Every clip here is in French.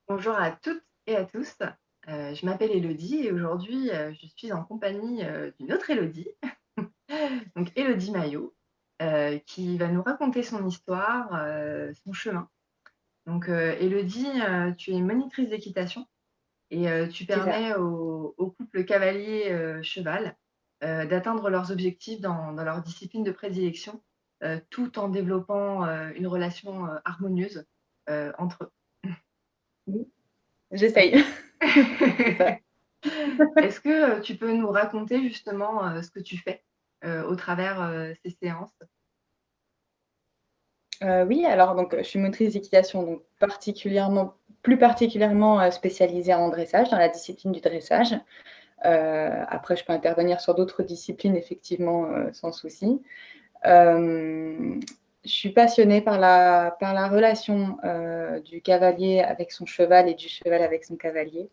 Bonjour à toutes et à tous. Je m'appelle Élodie et aujourd'hui, je suis en compagnie, d'une autre Élodie, donc Élodie Maillot, qui va nous raconter son histoire, son chemin. Donc, Élodie, tu es monitrice d'équitation et tu C'est ça. permets aux couples cavalier, cheval, d'atteindre leurs objectifs dans leur discipline de prédilection, tout en développant, une relation, harmonieuse, entre eux. Oui, j'essaye. C'est ça. Est-ce que, tu peux nous raconter justement, ce que tu fais, au travers, ces séances? Oui, alors donc, je suis motrice d'équitation, donc plus particulièrement, spécialisée en dressage, dans la discipline du dressage. Après je peux intervenir sur d'autres disciplines effectivement, sans souci. Hem, je suis passionnée par la relation, du cavalier avec son cheval et du cheval avec son cavalier,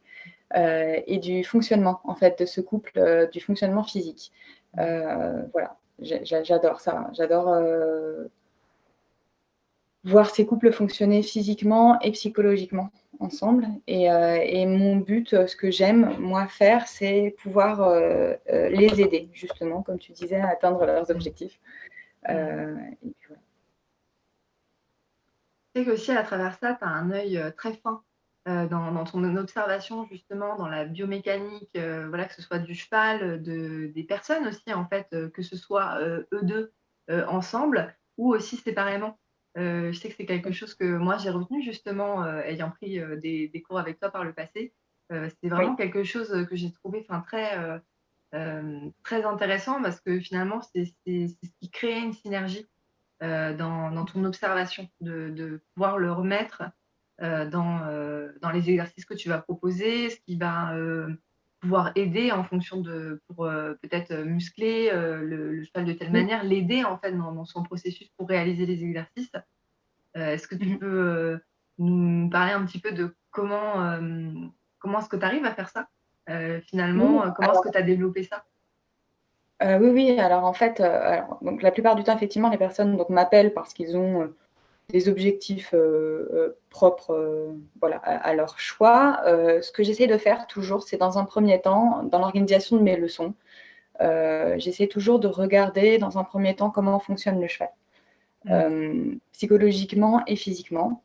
et du fonctionnement en fait de ce couple, du fonctionnement physique. Voilà, j'adore ça. J'adore, voir ces couples fonctionner physiquement et psychologiquement ensemble et mon but, ce que j'aime moi faire, c'est pouvoir, les aider justement, comme tu disais, à atteindre leurs Mmh. objectifs, Mmh. et puis voilà. Tu sais qu'aussi à travers ça, tu as un œil, très fin, dans ton observation justement, dans la biomécanique, voilà, que ce soit du cheval, des personnes aussi en fait, que ce soit, eux 2 ensemble ou aussi séparément. Je sais que c'est quelque chose que moi j'ai retenu justement, ayant pris, des cours avec toi par le passé. C'est vraiment Oui. quelque chose, que j'ai trouvé enfin très, très intéressant parce que finalement c'est ce qui crée une synergie, dans ton observation, de pouvoir le remettre, dans les exercices que tu vas proposer, ce qui va, pouvoir aider en fonction de pour, peut-être, muscler, le cheval de telle Oui. manière, l'aider en fait dans son processus pour réaliser les exercices. Est-ce que tu Mmh. peux, nous parler un petit peu de comment est-ce que tu arrives à faire ça? Oui, Finalement, comment est-ce que alors tu as développé ça? oui, oui, alors en fait, alors donc la plupart du temps effectivement les personnes donc m'appellent parce qu'ils ont, des objectifs, propres, voilà, à leur choix. Ce que j'essaie de faire toujours, c'est dans un premier temps, dans l'organisation de mes leçons, j'essaie toujours de regarder dans un premier temps comment fonctionne le cheval, Mmh. psychologiquement et physiquement,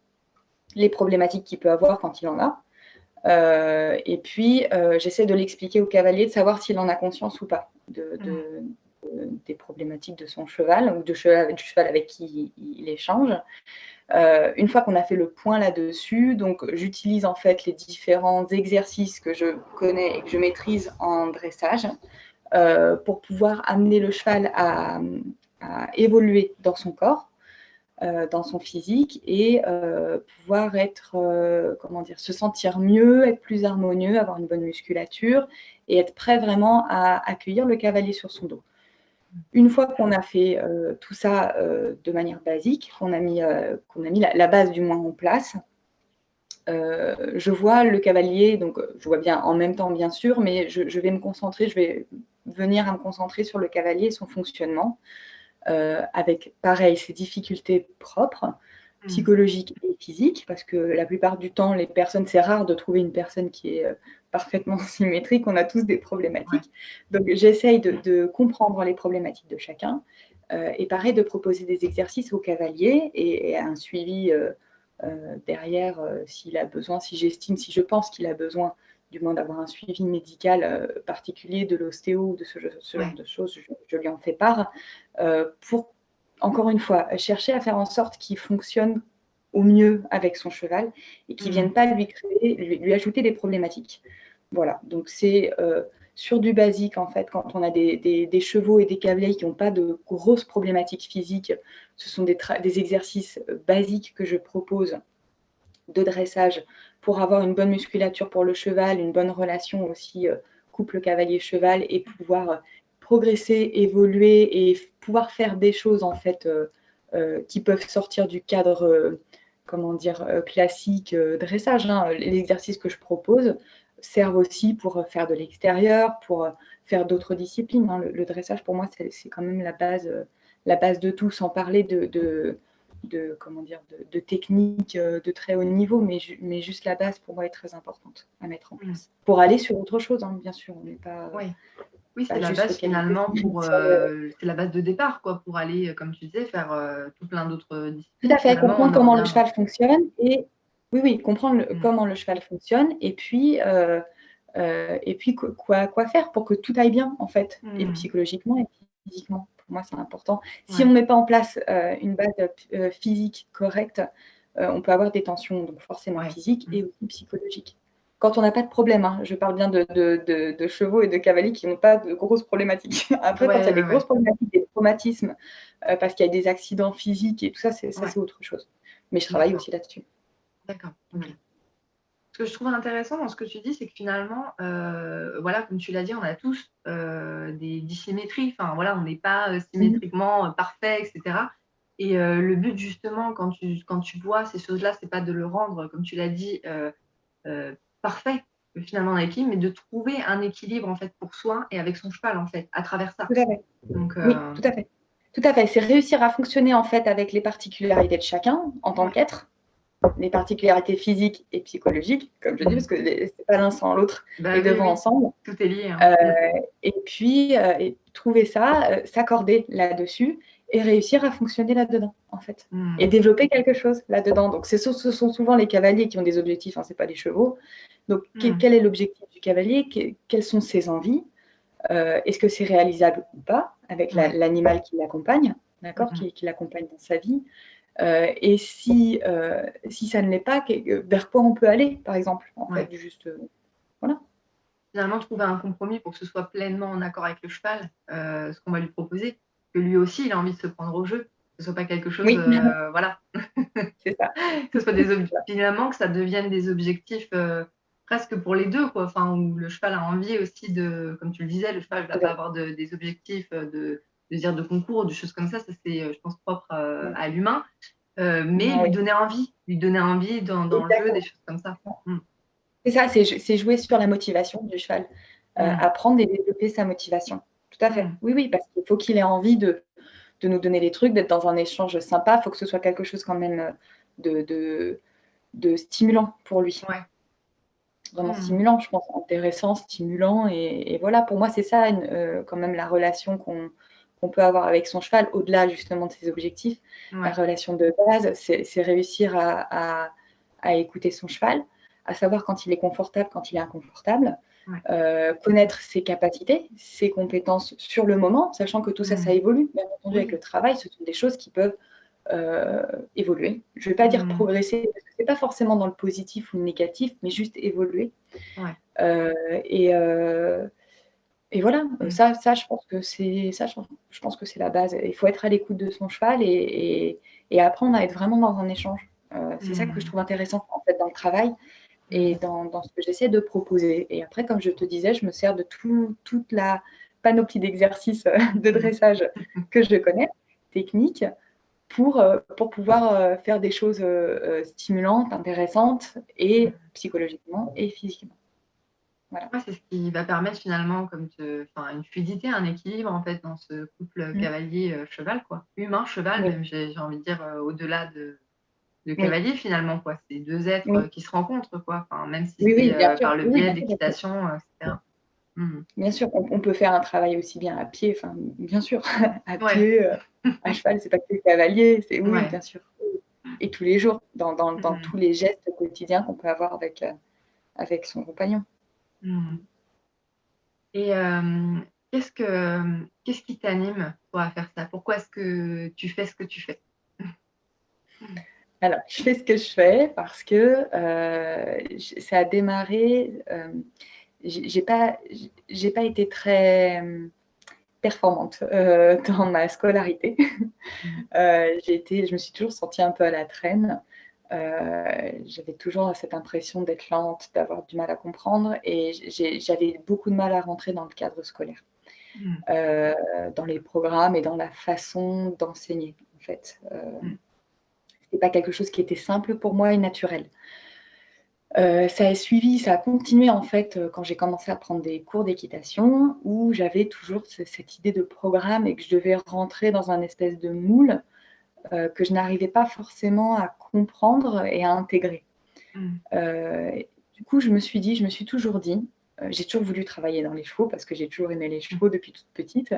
les problématiques qu'il peut avoir quand il en a. Et puis, j'essaie de l'expliquer au cavalier, de savoir s'il en a conscience ou pas Mmh. des problématiques de son cheval ou du cheval avec qui il échange. Une fois qu'on a fait le point là-dessus, donc j'utilise en fait les différents exercices que je connais et que je maîtrise en dressage, pour pouvoir amener le cheval à évoluer dans son corps, dans son physique et pouvoir être, comment dire, se sentir mieux, être plus harmonieux, avoir une bonne musculature et être prêt vraiment à accueillir le cavalier sur son dos. Une fois qu'on a fait, tout ça, de manière basique, qu'on a mis la base du moins en place, je vois le cavalier, donc je vois bien en même temps bien sûr, mais je vais venir à me concentrer sur le cavalier et son fonctionnement, avec pareil ses difficultés propres, Mmh. psychologiques et physiques, parce que la plupart du temps, les personnes c'est rare de trouver une personne qui est, parfaitement symétrique, on a tous des Ouais. problématiques. Donc j'essaye de comprendre les problématiques de chacun, et pareil de proposer des exercices au cavalier et un suivi, derrière, s'il a besoin, si je pense qu'il a besoin, du moins d'avoir un suivi médical, particulier, de l'ostéo ou de ce genre Ouais. de choses, je lui en fais part, pour encore une fois, chercher à faire en sorte qu'il fonctionne au mieux avec son cheval et qu'il ne Mmh. vienne pas lui ajouter des problématiques. Voilà, donc c'est, sur du basique en fait, quand on a des chevaux et des cavaliers qui n'ont pas de grosses problématiques physiques, ce sont des exercices, basiques que je propose de dressage pour avoir une bonne musculature pour le cheval, une bonne relation aussi, couple cavalier-cheval et pouvoir, progresser, évoluer et pouvoir faire des choses en fait, qui peuvent sortir du cadre, comment dire? Classique, dressage, hein. Les exercices que je propose servent aussi pour, faire de l'extérieur, pour, faire d'autres disciplines, hein. Le dressage pour moi c'est quand même la base de tout, sans parler comment dire, de techniques de très haut niveau, mais juste la base, pour moi, est très importante à mettre en place. Pour aller sur autre chose, hein, bien sûr, on n'est pas, Oui, c'est pas la juste base focalisé finalement pour, sur c'est la base de départ quoi, pour aller, comme tu disais, faire, tout plein d'autres Tout à disciplines. fait, Finalement, comprendre on en comment le revient cheval fonctionne et oui, comprendre mmh, comment le cheval fonctionne et puis quoi faire pour que tout aille bien, en fait, et mmh, psychologiquement et physiquement. Pour moi, c'est important. Si on ouais, ne met pas en place, une base, physique correcte, on peut avoir des tensions, donc forcément ouais, physiques mmh, et aussi psychologiques. Quand on n'a pas de problème, hein, je parle bien de chevaux et de cavaliers qui n'ont pas de grosses problématiques. Après, quand il y a des grosses ouais, problématiques, des traumatismes, parce qu'il y a des accidents physiques et tout ça, c'est ouais, autre chose. Mais je travaille d'accord, aussi là-dessus. d'accord, OK. Voilà. Ce que je trouve intéressant dans ce que tu dis, c'est que finalement, voilà, comme tu l'as dit, on a tous, des dissymétries. Enfin, voilà, on n'est pas, Mmh. symétriquement, parfaits et cetera et le but justement quand tu vois ces choses-là, c'est pas de le rendre, comme tu l'as dit, parfait, finalement, un équilibre, mais de trouver un équilibre, en fait, pour soi et avec son cheval, en fait, à travers ça. Tout à fait. Donc Oui, tout à fait. Tout à fait. C'est réussir à fonctionner, en fait, avec les particularités de chacun en tant ouais. qu'être, les particularités physiques et psychologiques, comme je dis, parce Mmh. que c'est pas l'un sans l'autre, Bah, les 2 oui, vont oui, ensemble. tout est lié, hein. Heu Mmh. et puis, trouver ça, s'accorder là-dessus et réussir à fonctionner là-dedans, en fait, et Mmh. développer quelque chose là-dedans. Donc ce sont souvent les cavaliers qui ont des objectifs, hein, c'est pas les chevaux. Donc Mmh. quel est l'objectif du cavalier? Quelles sont ses envies? Est-ce que c'est réalisable ou pas avec Ouais. l'animal qui l'accompagne, Mmh d'accord, mh. qui l'accompagne dans sa vie? Et si ça ne l'est pas, vers quoi on peut aller, par exemple, en fait, Ouais. juste, voilà. Finalement, trouver un compromis pour que ce soit pleinement en accord avec le cheval, ce qu'on va lui proposer, que lui aussi, il a envie de se prendre au jeu, que ce soit pas quelque chose, Oui, voilà, c'est ça. que ce soit des ob C'est ça. finalement, que ça devienne des objectifs, presque pour les 2 quoi. Enfin, où le cheval a envie aussi de comme tu le disais, le cheval va Tout pas à fait. avoir des objectifs, de dire de concours, de choses comme ça c'est, je pense propre, Mmh. à l'humain, mais Ah oui, lui donner envie dans le jeu, des exactement. choses comme ça. C'est ça. Mmh. C'est ça, c'est jouer sur la motivation du cheval, Mmh. apprendre et développer sa motivation. Tout à fait. Mmh. Oui, oui, parce qu'il faut qu'il ait envie de nous donner des trucs, d'être dans un échange sympa. Il faut que ce soit quelque chose quand même, de de de stimulant pour lui. Ouais. Vraiment Mmh. stimulant, je pense, intéressant, stimulant et voilà, pour moi, c'est ça quand même la relation qu'on peut avoir avec son cheval, au-delà justement de ses objectifs. La Ouais. relation de base, c'est réussir à écouter son cheval, à savoir quand il est confortable, quand il est inconfortable, Ouais. connaître ses capacités, ses compétences sur le moment, sachant que tout ça, ça Mmh. évolue. Bien entendu, avec le Oui. travail, ce sont des choses qui peuvent évoluer. Je ne vais pas dire Mmh. progresser, parce que c'est pas forcément dans le positif ou le négatif, mais juste évoluer. Ouais. Heu et heu et voilà, Mmh. ça je pense que c'est ça je pense que c'est la base. Il faut être à l'écoute de son cheval et apprendre à être vraiment dans un échange. C'est ça que je Mmh. trouve intéressant, en fait, dans le travail et Mmh. dans ce que j'essaie de proposer et après, comme je te disais, je me sers de toute la panoplie d'exercices, de Mmh. dressage que je connais, techniques, pour pouvoir, faire des choses, stimulantes, intéressantes et Mmh. psychologiquement et physiquement. Voilà. Ouais, c'est ce qui va permettre finalement comme te enfin une fluidité, un équilibre en fait dans ce couple, Mmh. cavalier, cheval quoi. Humain, cheval Oui, même j'ai envie de dire, au-delà de oui, cavalier finalement quoi. C'est 2 êtres, oui, qui se rencontrent quoi, enfin même si oui, c'est, oui, bien sûr. par le Oui, oui, biais bien de sûr, parce que l'équitation, et cetera. Mmh. bien sûr, on peut faire un travail aussi bien à pied, enfin, bien sûr, à Ouais. pied, à cheval, c'est pas que le cavalier, c'est oui, Ouais. bien sûr. Et tous les jours, dans Mmh. tous les gestes quotidiens qu'on peut avoir avec son compagnon. Mmh. Et qu'est-ce qui t'anime toi à faire ça? Pourquoi est-ce que tu fais ce que tu fais? Alors, je fais ce que je fais parce que, ça a démarré, j'ai pas été très, performante, dans ma scolarité. Mmh. Je me suis toujours sentie un peu à la traîne. J'avais toujours cette impression d'être lente, d'avoir du mal à comprendre et j'avais beaucoup de mal à rentrer dans le cadre scolaire, Mmh. heu, dans les programmes et dans la façon d'enseigner, en fait. Mmh. C'était pas quelque chose qui était simple pour moi et naturel. Ça a continué en fait, quand j'ai commencé à prendre des cours d'équitation où j'avais toujours cette idée de programme et que je devais rentrer dans un espèce de moule, que je n'arrivais pas forcément à comprendre et à intégrer. Mmh. Du coup, je me suis toujours dit, j'ai toujours voulu travailler dans les chevaux parce que j'ai toujours aimé les Mmh. chevaux depuis toute petite.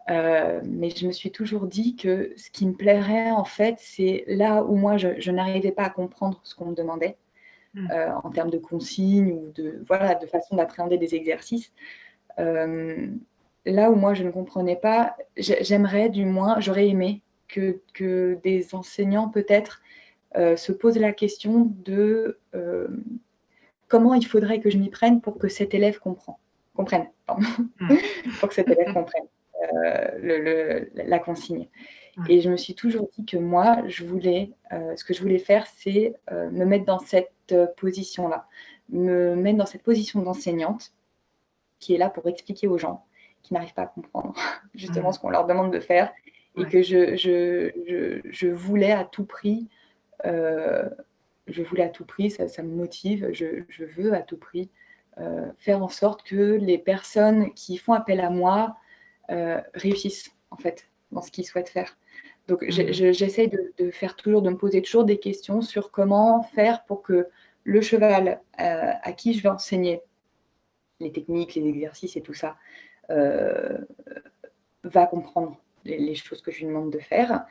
Mais je me suis toujours dit que ce qui me plairait, en fait, c'est là où moi, je n'arrivais pas à comprendre ce qu'on me demandait, Mmh. en termes de consignes ou voilà, de façon d'appréhender des exercices. Hem, Là où moi, je ne comprenais pas, j'aimerais du moins, j'aurais aimé que des enseignants peut-être, se posent la question de, comment il faudrait que je m'y prenne pour que cet élève comprenne, pardon, Mmh. pour que cet élève comprenne, la consigne. Ouais. Et je me suis toujours dit que moi, ce que je voulais faire, c'est, me mettre dans cette, position-là. Me mettre dans cette position d'enseignante qui est là pour expliquer aux gens qui n'arrivent pas à comprendre justement Mmh. ce qu'on leur demande de faire et Ouais. que je voulais à tout prix, heu, ça me motive, je veux à tout prix, faire en sorte que les personnes qui font appel à moi, réussissent en fait dans ce qu'ils souhaitent faire. Donc Mmh. j'essaye de me poser toujours des questions sur comment faire pour que le cheval, à qui je vais enseigner les techniques, les exercices et tout ça, heu, va comprendre les choses que je lui demande de faire.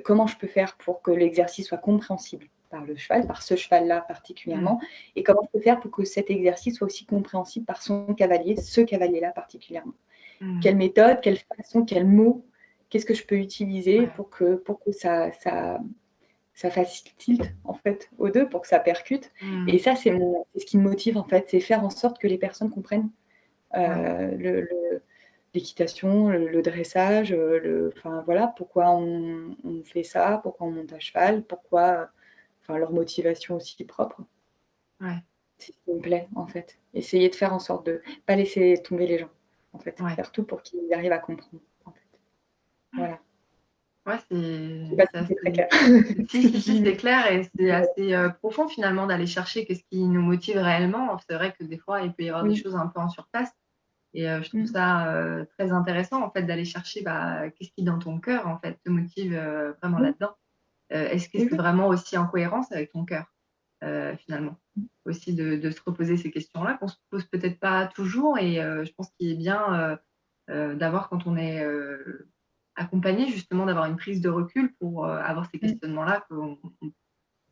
Comment je peux faire pour que l'exercice soit compréhensible par le cheval, par ce cheval-là Mmh. particulièrement, et comment je peux faire pour que cet exercice soit aussi compréhensible par son cavalier, ce cavalier-là particulièrement. Mmh. Quelle méthode, quelle façon, quels mots, qu'est-ce que je peux utiliser Ouais. pour que ça facilite en fait aux deux, pour que ça percute. Mmh. Et ça, c'est ce qui me motive en fait, c'est faire en sorte que les personnes comprennent Ouais. l'équitation, le dressage, enfin voilà, pourquoi on fait ça, pourquoi on monte à cheval, pourquoi, enfin leur motivation aussi propre. Ouais. C'est ce qui me plaît en fait. Essayer de faire en sorte de pas laisser tomber les gens, en fait. Ouais. Faire tout pour qu'ils arrivent à comprendre, en fait. Voilà. Ouais, Je sais pas c'est si c'est très assez clair. si, Ce que si, je si, dis, c'est mais clair et c'est voilà. assez, profond finalement d'aller chercher qu'est-ce qui nous motive réellement. C'est vrai que des fois, il peut y avoir des Oui. choses un peu en surface et je trouve Mmh. ça, très intéressant en fait d'aller chercher, bah, qu'est-ce qui dans ton cœur en fait te motive, vraiment Oui, là-dedans? Est-ce que c'est exact. vraiment aussi en cohérence avec ton cœur, finalement? Mmh. Aussi de se reposer ces questions-là qu'on se pose peut-être pas toujours et je pense qu'il est bien, d'avoir quand on est, accompagné justement d'avoir une prise de recul pour, avoir ces Mmh. questionnements-là où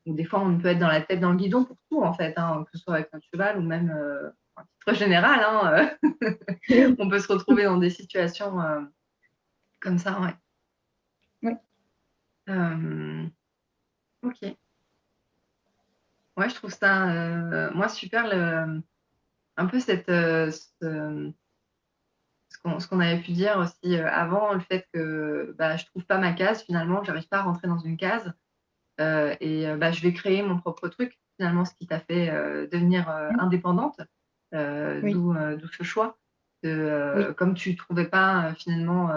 des fois on peut être dans la tête dans le guidon pour tout en fait, hein, que ce soit avec notre cheval ou même, à titre général, hein, Oui. on peut se retrouver dans des situations, comme ça, ouais. Oui. Hem, OK. Ouais, je trouve ça, moi super un peu cette, ce qu'on avait pu dire aussi, avant, le fait que, bah, je trouve pas ma case finalement, que j'arrive pas à rentrer dans une case, et bah, je vais créer mon propre truc. Finalement, ce qui t'a fait, devenir, Mmh. indépendante, Oui. d'où ce choix de, Oui. comme tu trouvais pas, finalement,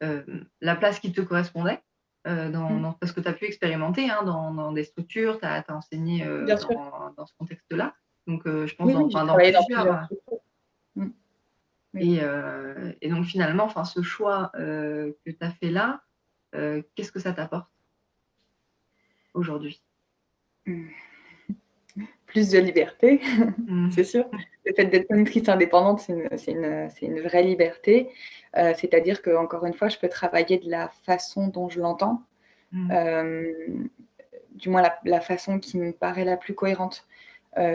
la place qui te correspondait, Mmh. parce que tu as pu expérimenter, hein, dans des structures, tu as enseigné, Bien sûr. dans ce contexte-là. Donc je pense Oui, oui, j'ai dans travaillé dans plusieurs, plusieurs structures. Mmh. Oui. et donc finalement, enfin ce choix, que tu as fait là, qu'est-ce que ça t'apporte aujourd'hui? Mmh. Plus de liberté, Mmh. c'est sûr. Le fait d'être monitrice indépendante, c'est une vraie liberté. C'est-à-dire qu'encore une fois, je peux travailler de la façon dont je l'entends, Mmh. hem, du moins la façon qui me paraît la plus cohérente.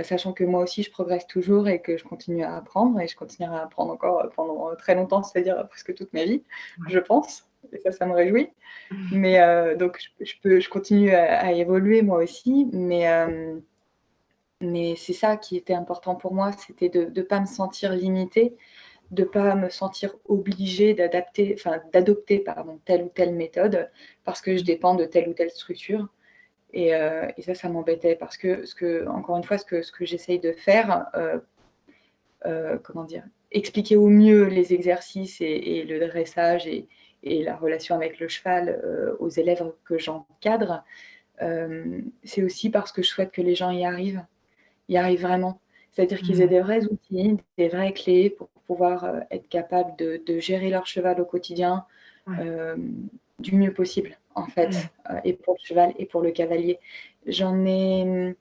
Sachant que moi aussi je progresse toujours et que je continue à apprendre et je continuerai à apprendre encore, pendant, très longtemps, c'est-à-dire, presque toute ma vie, Ouais. je pense, et ça me réjouit. Mmh. Mais donc je continue à évoluer moi aussi, mais c'est ça qui était important pour moi, c'était de ne pas me sentir limitée, de pas me sentir obligée d'adopter, pardon, telle ou telle méthode parce que je Mmh. dépends de telle ou telle structure. Et ça m'embêtait parce que encore une fois, ce que j'essaye de faire, comment dire? Expliquer au mieux les exercices et le dressage et la relation avec le cheval, aux élèves que j'encadre, c'est aussi parce que je souhaite que les gens y arrivent vraiment. C'est-à-dire qu'ils aient Mmh. des vrais outils, des vraies clés pour pouvoir, être capables de gérer leur cheval au quotidien, Ouais. du mieux possible, en fait, et pour le cheval et pour le cavalier. J'en ai,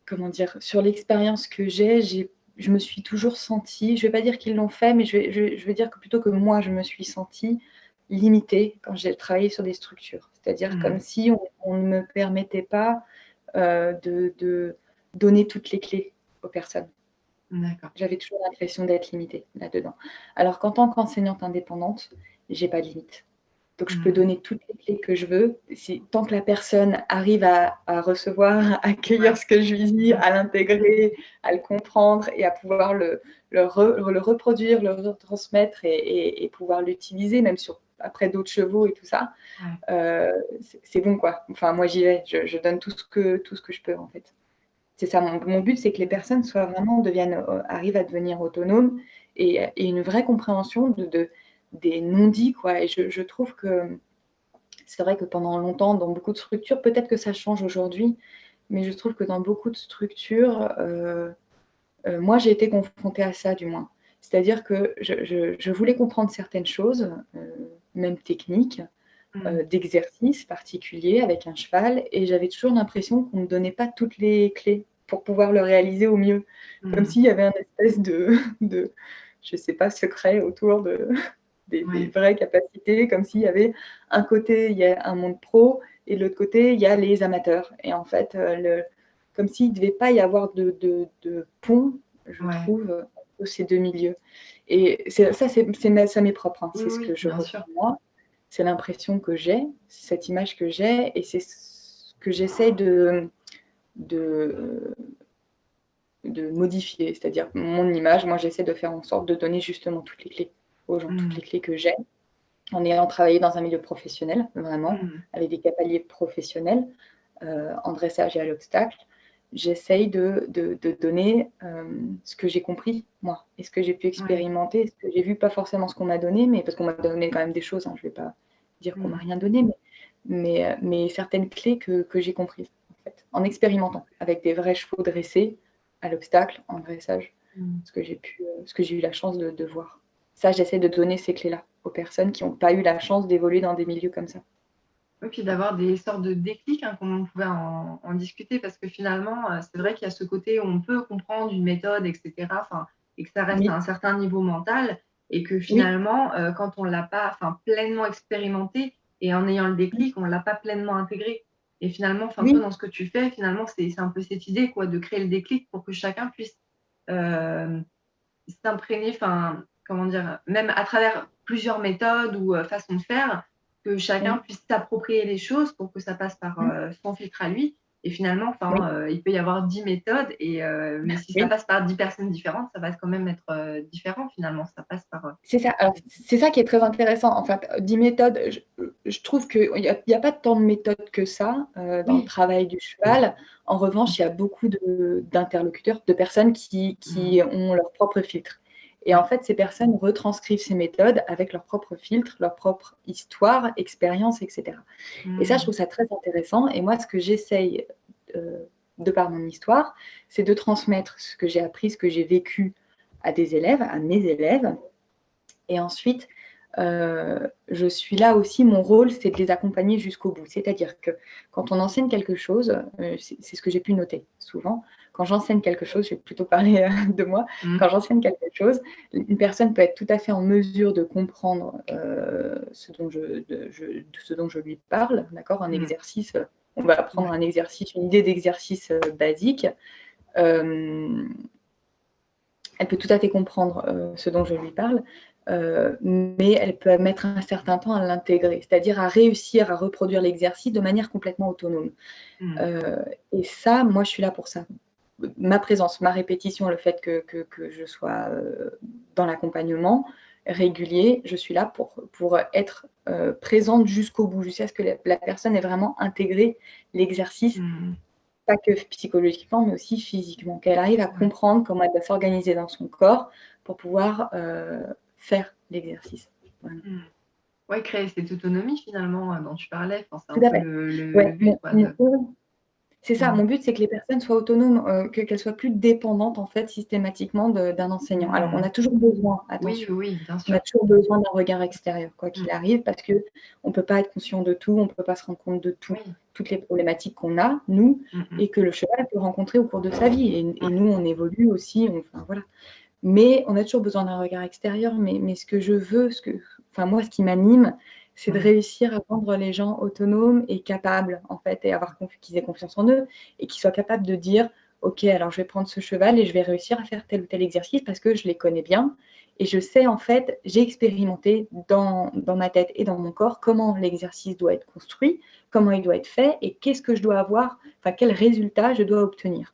comment dire, sur l'expérience que je me suis toujours sentie, je ne vais pas dire qu'ils l'ont fait, mais je vais dire que plutôt que moi, je me suis sentie limitée quand j'ai travaillé sur des structures. C'est-à-dire comme si on ne me permettait pas de donner toutes les clés aux personnes. J'avais toujours l'impression d'être limitée là-dedans. Alors qu'en tant qu'enseignante indépendante, j'ai pas de limite. Donc, je peux donner toutes les clés que je veux. Tant que la personne arrive à recevoir, à accueillir ce que je lui dis, à l'intégrer, à le comprendre et à pouvoir le reproduire, le retransmettre et pouvoir l'utiliser, même après d'autres chevaux et tout ça, c'est bon, quoi. Enfin, moi, j'y vais. Je donne tout ce que je peux, en fait. C'est ça, mon but, c'est que les personnes arrivent à devenir autonomes et une vraie compréhension des non-dits, quoi. Et je trouve que c'est vrai que pendant longtemps, dans beaucoup de structures, peut-être que ça change aujourd'hui, mais je trouve que dans beaucoup de structures, moi, j'ai été confrontée à ça, du moins. C'est-à-dire que je voulais comprendre certaines choses, même techniques, d'exercices particuliers avec un cheval, et j'avais toujours l'impression qu'on ne me donnait pas toutes les clés pour pouvoir le réaliser au mieux. Comme s'il y avait un espèce de je sais pas, secret autour des vraies capacités, comme s'il y avait un côté, il y a un monde pro, et de l'autre côté, il y a les amateurs. Et en fait, comme s'il ne devait pas y avoir de pont, je trouve, entre ces deux milieux. Et ça m'est propre, hein. C'est ce que je ressens moi. C'est l'impression que j'ai, cette image que j'ai, et c'est ce que j'essaie de modifier. C'est-à-dire mon image, moi j'essaie de faire en sorte de donner justement toutes les clés aux gens, toutes les clés que j'ai, en ayant travaillé dans un milieu professionnel, vraiment, avec des cavaliers professionnels, en dressage et à l'obstacle. J'essaye de donner ce que j'ai compris, moi, et ce que j'ai pu expérimenter, ce que j'ai vu, pas forcément ce qu'on m'a donné, mais parce qu'on m'a donné quand même des choses, hein, je ne vais pas dire qu'on m'a rien donné, mais certaines clés que j'ai comprises, en fait, en expérimentant, avec des vrais chevaux dressés, à l'obstacle, en dressage, ce que j'ai eu la chance de voir. Ça, j'essaie de donner ces clés-là aux personnes qui n'ont pas eu la chance d'évoluer dans des milieux comme ça. Et puis d'avoir des sortes de déclics, hein, comme on pouvait en discuter, parce que finalement, c'est vrai qu'il y a ce côté où on peut comprendre une méthode, etc., et que ça reste à un certain niveau mental, et que finalement, quand on ne l'a pas pleinement expérimenté, et en ayant le déclic, on ne l'a pas pleinement intégré. Et finalement, toi, dans ce que tu fais, finalement, c'est un peu cette idée, quoi, de créer le déclic pour que chacun puisse s'imprégner, comment dire, même à travers plusieurs méthodes ou façons de faire, que chacun puisse s'approprier les choses pour que ça passe par son filtre à lui. Et finalement, il peut y avoir 10 méthodes, mais si ça passe par 10 personnes différentes, ça va quand même être différent finalement. Ça passe par. C'est ça. Alors, c'est ça qui est très intéressant. En fait, 10 méthodes, je trouve qu'il n'y a pas tant de méthodes que ça dans le travail du cheval. En revanche, il y a beaucoup d'interlocuteurs, de personnes qui ont leur propre filtre. Et en fait, ces personnes retranscrivent ces méthodes avec leur propre filtre, leur propre histoire, expérience, etc. Et ça, je trouve ça très intéressant. Et moi, ce que j'essaye, de par mon histoire, c'est de transmettre ce que j'ai appris, ce que j'ai vécu à des élèves, à mes élèves. Et ensuite, je suis là aussi, mon rôle, c'est de les accompagner jusqu'au bout. C'est-à-dire que quand on enseigne quelque chose, c'est ce que j'ai pu noter souvent, quand j'enseigne quelque chose, je vais plutôt parler de moi, quand j'enseigne quelque chose, une personne peut être tout à fait en mesure de comprendre ce dont je lui parle, d'accord, un exercice, on va apprendre un exercice, une idée d'exercice basique. Elle peut tout à fait comprendre ce dont je lui parle, mais elle peut mettre un certain temps à l'intégrer, c'est-à-dire à réussir à reproduire l'exercice de manière complètement autonome. Et ça, moi, je suis là pour ça. Ma présence, ma répétition, le fait que je sois dans l'accompagnement régulier, je suis là pour être présente jusqu'au bout, jusqu'à ce que la personne ait vraiment intégré l'exercice, pas que psychologiquement, mais aussi physiquement, qu'elle arrive à comprendre comment elle doit s'organiser dans son corps pour pouvoir faire l'exercice. Voilà. Oui, créer cette autonomie finalement dont tu parlais. C'est un Tout à peu fait. le but. C'est ça, mon but, c'est que les personnes soient autonomes, qu'elles soient plus dépendantes, en fait, systématiquement d'un enseignant. Alors, on a toujours besoin, Oui, attention, oui, bien on a sûr. toujours besoin d'un regard extérieur, quoi qu'il arrive, parce qu'on ne peut pas être conscient de tout, on ne peut pas se rendre compte de tout, Oui. toutes les problématiques qu'on a, nous, et que le cheval peut rencontrer au cours de sa vie. Et nous, on évolue aussi, enfin, voilà. Mais on a toujours besoin d'un regard extérieur. Mais ce que je veux, moi, ce qui m'anime, c'est de réussir à rendre les gens autonomes et capables, en fait, et qu'ils aient confiance en eux et qu'ils soient capables de dire, OK, alors je vais prendre ce cheval et je vais réussir à faire tel ou tel exercice parce que je les connais bien. Et je sais, en fait, j'ai expérimenté dans ma tête et dans mon corps comment l'exercice doit être construit, comment il doit être fait et qu'est-ce que je dois avoir, enfin, quel résultat je dois obtenir.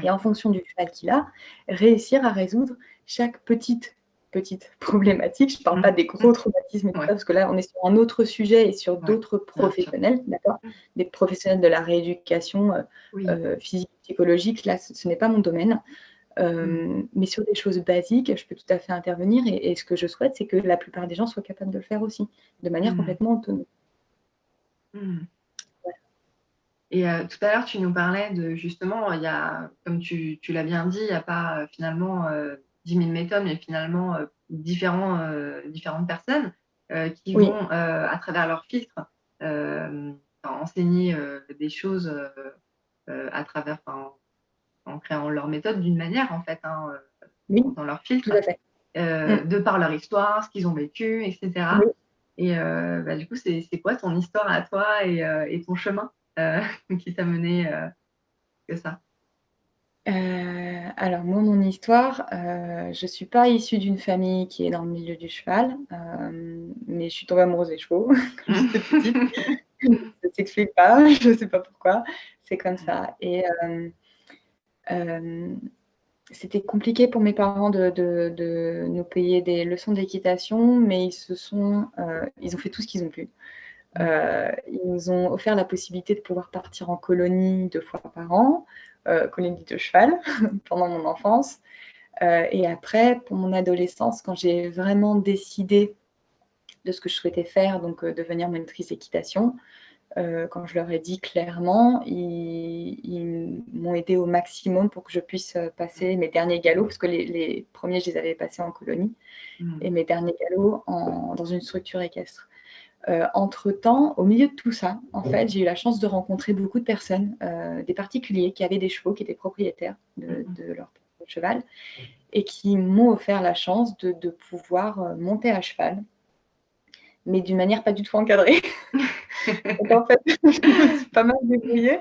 Et en fonction du cheval qu'il a, réussir à résoudre chaque petite problématique. Je ne parle pas des gros traumatismes et tout ça, parce que là, on est sur un autre sujet et sur d'autres professionnels, d'accord, des professionnels de la rééducation physique, psychologique. Là, ce n'est pas mon domaine. Mais sur des choses basiques, je peux tout à fait intervenir. Et ce que je souhaite, c'est que la plupart des gens soient capables de le faire aussi, de manière complètement autonome. Et tout à l'heure, tu nous parlais de justement, il y a, comme tu l'as bien dit, il n'y a pas finalement 10 000 méthodes, mais finalement différentes personnes qui vont, à travers leur filtre, enseigner des choses à travers, en créant leur méthode d'une manière, en fait, dans leur filtre, tout à fait. de par leur histoire, ce qu'ils ont vécu, etc. Oui. Et du coup, c'est quoi ton histoire à toi et ton chemin qui t'a mené que ça? Alors moi, mon histoire, je suis pas issue d'une famille qui est dans le milieu du cheval, mais je suis tombée amoureuse des chevaux quand j'étais petite. Ça s'explique pas, je sais pas pourquoi, c'est comme ça. Et c'était compliqué pour mes parents de nous payer des leçons d'équitation, mais ils ont fait tout ce qu'ils ont pu. Ils nous ont offert la possibilité de pouvoir partir en colonie 2 fois par an, colonie de cheval, pendant mon enfance. Et après, pour mon adolescence, quand j'ai vraiment décidé de ce que je souhaitais faire, donc devenir monitrice d'équitation, quand je leur ai dit clairement, ils m'ont aidé au maximum pour que je puisse passer mes derniers galops, parce que les premiers, je les avais passés en colonie, et mes derniers galops dans une structure équestre. Entre-temps, au milieu de tout ça, en fait, j'ai eu la chance de rencontrer beaucoup de personnes, des particuliers qui avaient des chevaux, qui étaient propriétaires de leur cheval, et qui m'ont offert la chance de pouvoir monter à cheval, mais d'une manière pas du tout encadrée. Donc en fait, je me suis pas mal débrouillée.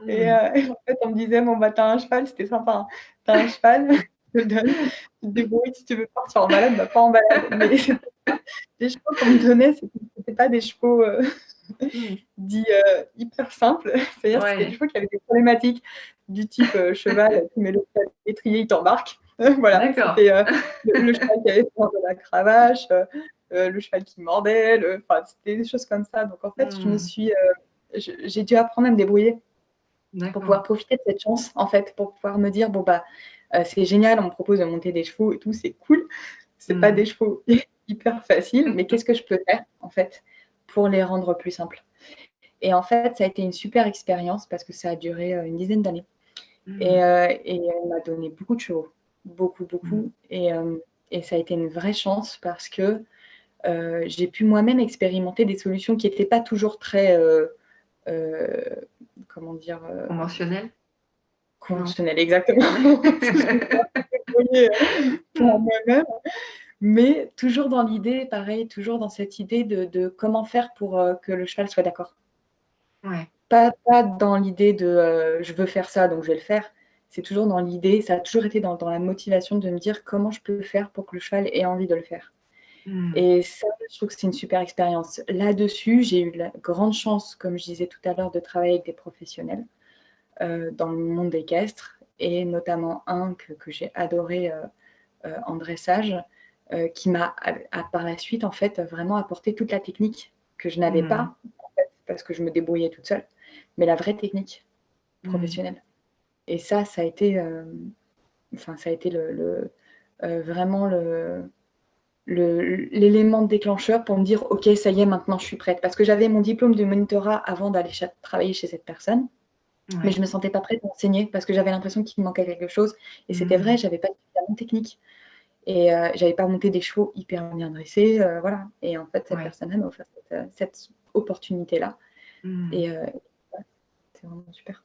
Et en fait, on me disait, bon, bah, t'as un cheval, c'était sympa, hein. T'as un cheval, je te le donne, tu te débrouilles, si tu veux partir en balade, bah, pas en balade. Mais les chevaux qu'on me donnait, c'était pas des chevaux dits hyper simples. C'est-à-dire que c'était des chevaux qui avaient des problématiques du type cheval, tu mets le pied à l'étrier, il t'embarque. Voilà, c'était le cheval qui avait peur de la cravache, le cheval qui mordait, enfin, c'était des choses comme ça. Donc en fait, j'ai dû apprendre à me débrouiller pour pouvoir profiter de cette chance, en fait, pour pouvoir me dire, bon, bah, c'est génial, on me propose de monter des chevaux et tout, c'est cool. C'est pas des chevaux hyper faciles, mais qu'est-ce que je peux faire, en fait, pour les rendre plus simples? Et en fait, ça a été une super expérience parce que ça a duré une dizaine d'années. Et elle m'a donné beaucoup de chevaux, beaucoup, beaucoup. Et ça a été une vraie chance parce que j'ai pu moi-même expérimenter des solutions qui n'étaient pas toujours très, comment dire, conventionnelles, exactement. Pour moi-même, mais toujours dans l'idée, pareil, toujours dans cette idée de comment faire pour que le cheval soit d'accord. Pas dans l'idée de je veux faire ça, donc je vais le faire. C'est toujours dans l'idée, ça a toujours été dans la motivation de me dire comment je peux faire pour que le cheval ait envie de le faire. Et ça, je trouve que c'est une super expérience. Là-dessus, j'ai eu la grande chance, comme je disais tout à l'heure, de travailler avec des professionnels dans le monde équestre, et notamment un que j'ai adoré en dressage, qui m'a par la suite en fait vraiment apporté toute la technique que je n'avais pas, en fait, parce que je me débrouillais toute seule, mais la vraie technique professionnelle. Et ça a été, vraiment l'élément déclencheur pour me dire ok, ça y est, maintenant je suis prête, parce que j'avais mon diplôme de monitorat avant d'aller travailler chez cette personne. Mais je Ouais. me sentais pas prête à enseigner parce que j'avais l'impression qu'il me manquait quelque chose et c'était vrai, Mmh. j'avais pas suffisamment technique et j'avais pas monté des chevaux hyper bien dressés, voilà et en fait, cette Ouais. personne-là m'a offert cette opportunité-là Mmh. et ouais, c'est vraiment super.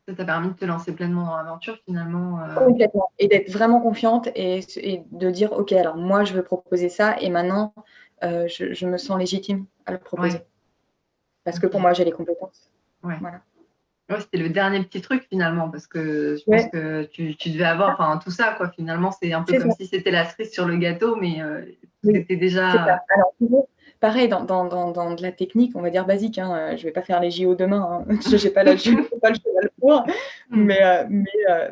Ça t'a permis de te lancer pleinement dans l'aventure finalement, Complètement et d'être vraiment confiante et de dire: «OK, alors moi, je veux proposer ça et maintenant, je me sens légitime à le ouais, proposer parce que pour OK, moi, j'ai les compétences». ouais. Voilà. Ouais, c'était le dernier petit truc finalement parce que je pense Ouais, que tu devais avoir enfin tout ça quoi, finalement, c'est un peu c'est ça. comme si c'était la cerise sur le gâteau mais tout Oui, était c'est ça. déjà Alors toujours pareil dans de la technique, on va dire basique, hein, je vais pas faire les JO demain, hein. Je j'ai pas la j'ai pas le cheval pour, mmh,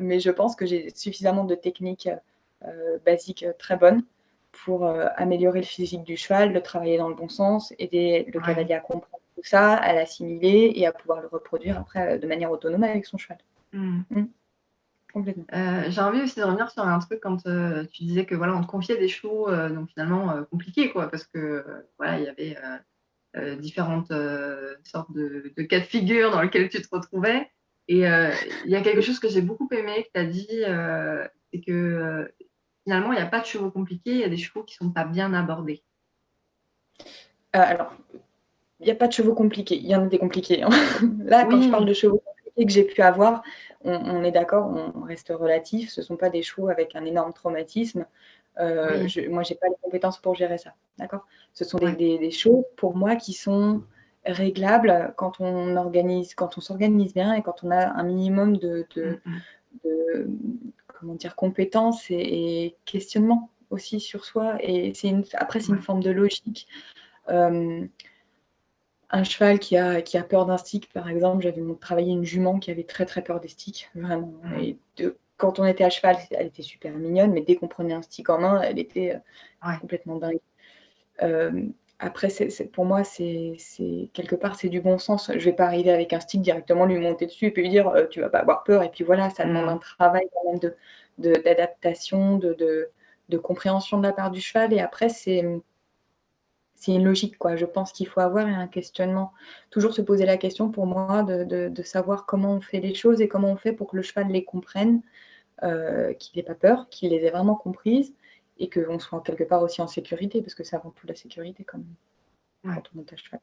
mais je pense que j'ai suffisamment de techniques, basiques, très bonnes pour, améliorer le physique du cheval, le travailler dans le bon sens, aider le ouais. cavalier à comprendre tout ça, à l'assimiler et à pouvoir le reproduire après, de manière autonome avec son cheval. Mmh. Mmh, complètement. J'ai envie aussi de revenir sur un truc quand, tu disais que voilà, on te confiait des chevaux, donc finalement, compliqués quoi parce que, voilà, il y avait, différentes, sortes de cas de figure dans lesquels tu te retrouvais et il y a quelque chose que j'ai beaucoup aimé que tu as dit, c'est que, finalement, il y a pas de chevaux compliqués, il y a des chevaux qui sont pas bien abordés. Alors il y a pas de chevaux compliqués, il y en a des compliqués, hein. Là, quand je parle Oui, de chevaux compliqués que j'ai pu avoir, on est d'accord, on reste relatif, ce sont pas des chevaux avec un énorme traumatisme. oui, Moi, j'ai pas les compétences pour gérer ça, d'accord? Ce sont des ouais. des des choses pour moi qui sont réglables quand on s'organise bien et quand on a un minimum Mmh mh. de comment dire? Compétences et questionnement aussi sur soi et c'est une Ouais. forme de logique. Hem Un cheval qui a peur d'un stick, par exemple, j'avais travaillé une jument qui avait très, très peur des sticks, vraiment Mmh. et quand on était à cheval, elle était super mignonne, mais dès qu'on prenait un stick en main, elle était, Ouais. complètement dingue. Après c'est pour moi, c'est quelque part, c'est du bon sens. Je vais pas arriver avec un stick directement lui monter dessus et puis lui dire: «Tu vas pas avoir peur» et puis voilà, ça demande un Mmh. travail quand même d'adaptation, de compréhension de la part du cheval et après c'est une logique, quoi. Je pense qu'il faut avoir un questionnement. Toujours se poser la question pour moi de savoir comment on fait les choses et comment on fait pour que le cheval les comprenne, qu'il ait pas peur, qu'il les ait vraiment comprises et qu'on soit quelque part aussi en sécurité, parce que c'est avant tout la sécurité quand même, Ouais. quand on monte à cheval.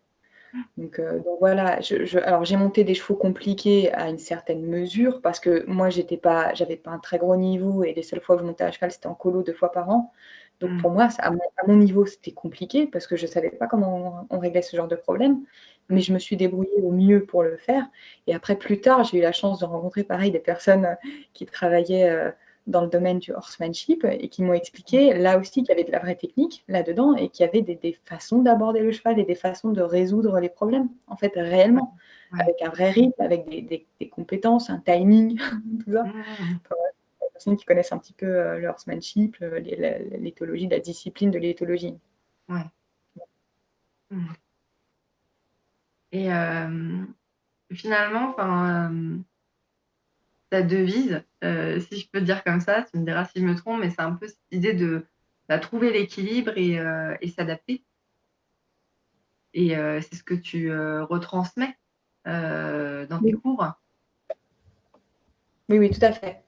Donc voilà, alors j'ai monté des chevaux compliqués à une certaine mesure parce que moi j'avais pas un très gros niveau et les seules fois où je montais à cheval, c'était en colo 2 fois par an. Donc Mmh. pour moi, ça à mon niveau, c'était compliqué parce que je savais pas comment on réglait ce genre de problème, mais Mmh. je me suis débrouillée au mieux pour le faire et après plus tard, j'ai eu la chance de rencontrer pareil des personnes, qui travaillaient, dans le domaine du horsemanship et qui m'ont expliqué, là aussi, qu'il y avait de la vraie technique là-dedans et qu'il y avait des façons d'aborder le cheval et des façons de résoudre les problèmes, en fait, Ouais. réellement, Ouais. avec un vrai rythme, avec des compétences, un timing, tout ça. Mmh. Enfin, ouais, pour les personnes qui connaissent un petit peu, le horsemanship, l'éthologie, la discipline de l'éthologie. Ouais. Mmh. Et finalement, enfin, ta devise, si je peux dire comme ça, tu me diras si je me trompe, mais c'est un peu cette idée de, bah, trouver l'équilibre et s'adapter et c'est ce que tu, retransmets, dans tes Oui. cours? Oui, oui, tout à fait.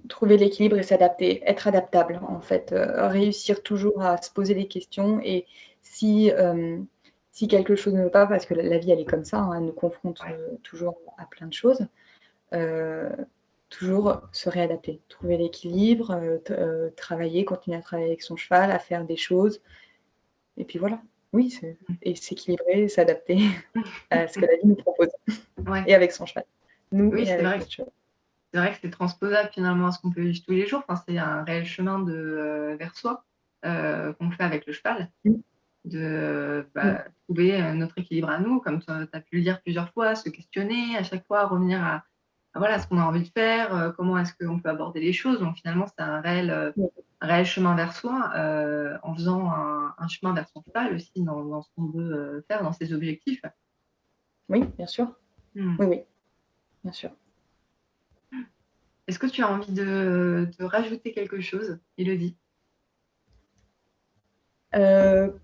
Trouver l'équilibre et s'adapter, être adaptable, en fait, réussir toujours à se poser des questions et si, si quelque chose ne veut pas, parce que la vie, elle est comme ça, hein, elle nous confronte, Ouais. toujours à plein de choses, heu, toujours se réadapter, trouver l'équilibre, travailler, continuer à travailler avec son cheval, à faire des choses et puis voilà. Oui, Mmh. et s'équilibrer, s'adapter à ce que la vie nous propose Ouais. et avec son cheval, nous Oui, et avec notre cheval. c'est vrai que c'est transposable finalement à ce qu'on peut vivre tous les jours. Enfin, c'est un réel chemin de, vers soi, qu'on fait avec le cheval. Mmh, De, mmh, bah, trouver, notre équilibre à nous, comme tu as pu le dire plusieurs fois, se questionner à chaque fois, revenir à voilà, ce qu'on a envie de faire, comment est-ce qu'on peut aborder les choses. Donc finalement, c'est oui. un réel chemin vers soi, en faisant un chemin vers son cheval aussi dans ce qu'on veut, faire, dans ses objectifs. Oui, bien sûr. Mmh. Oui, oui, bien sûr. Est-ce que tu as envie de rajouter quelque chose, Élodie? Heu,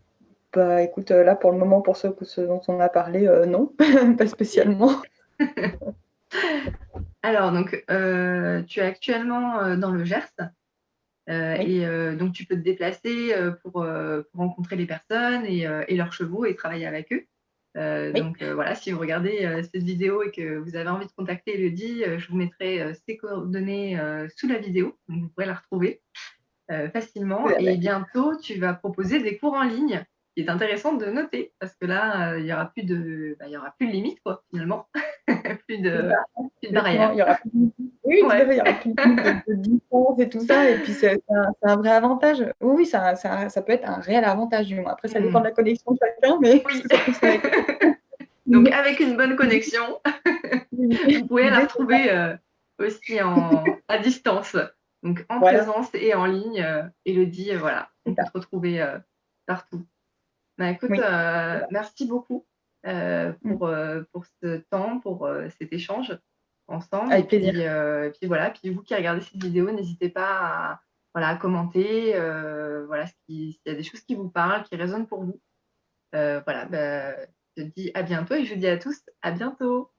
Bah, écoute, là, pour le moment, pour ce dont on a parlé, non, pas OK. spécialement. Alors donc, tu es actuellement, dans le Gers, Oui, donc tu peux te déplacer, pour rencontrer les personnes et leurs chevaux et travailler avec eux. oui, Donc voilà, si vous regardez, cette vidéo et que vous avez envie de contacter Elodie, je vous mettrai, ses coordonnées, sous la vidéo, donc vous pourrez la retrouver. tout Facilement à et fait. bientôt tu vas proposer des cours en ligne. Ce qui est intéressant de noter parce que là, il y aura plus de limite quoi, finalement. Plus C'est de ça, plus de exactement, barrières. il y aura plus de limite. Oui, oui, tout à Ouais. fait, il y aura plus de limite de distance et tout ça et puis c'est un vrai avantage. Oui, oui, ça peut être un réel avantage du moins. Après ça dépend de Mmh. la connexion de chacun, mais parce Oui. que ça fonctionne avec Donc mais avec une bonne l'idée connexion, vous pouvez la l'idée c'est ça. retrouver, aussi à distance. Donc en Voilà, présence et en ligne, Élodie, voilà, c'est on peut ça. te retrouver, partout. Bah, écoute, Oui, c'est ça. merci beaucoup, Mmh. pour ce temps, pour, cet échange ensemble Avec plaisir. et puis voilà, puis vous qui regardez cette vidéo, n'hésitez pas à voilà, à commenter, voilà, s'il y a des choses qui vous parlent, qui résonnent pour vous. Voilà, bah, je te dis à bientôt et je vous dis à tous à bientôt.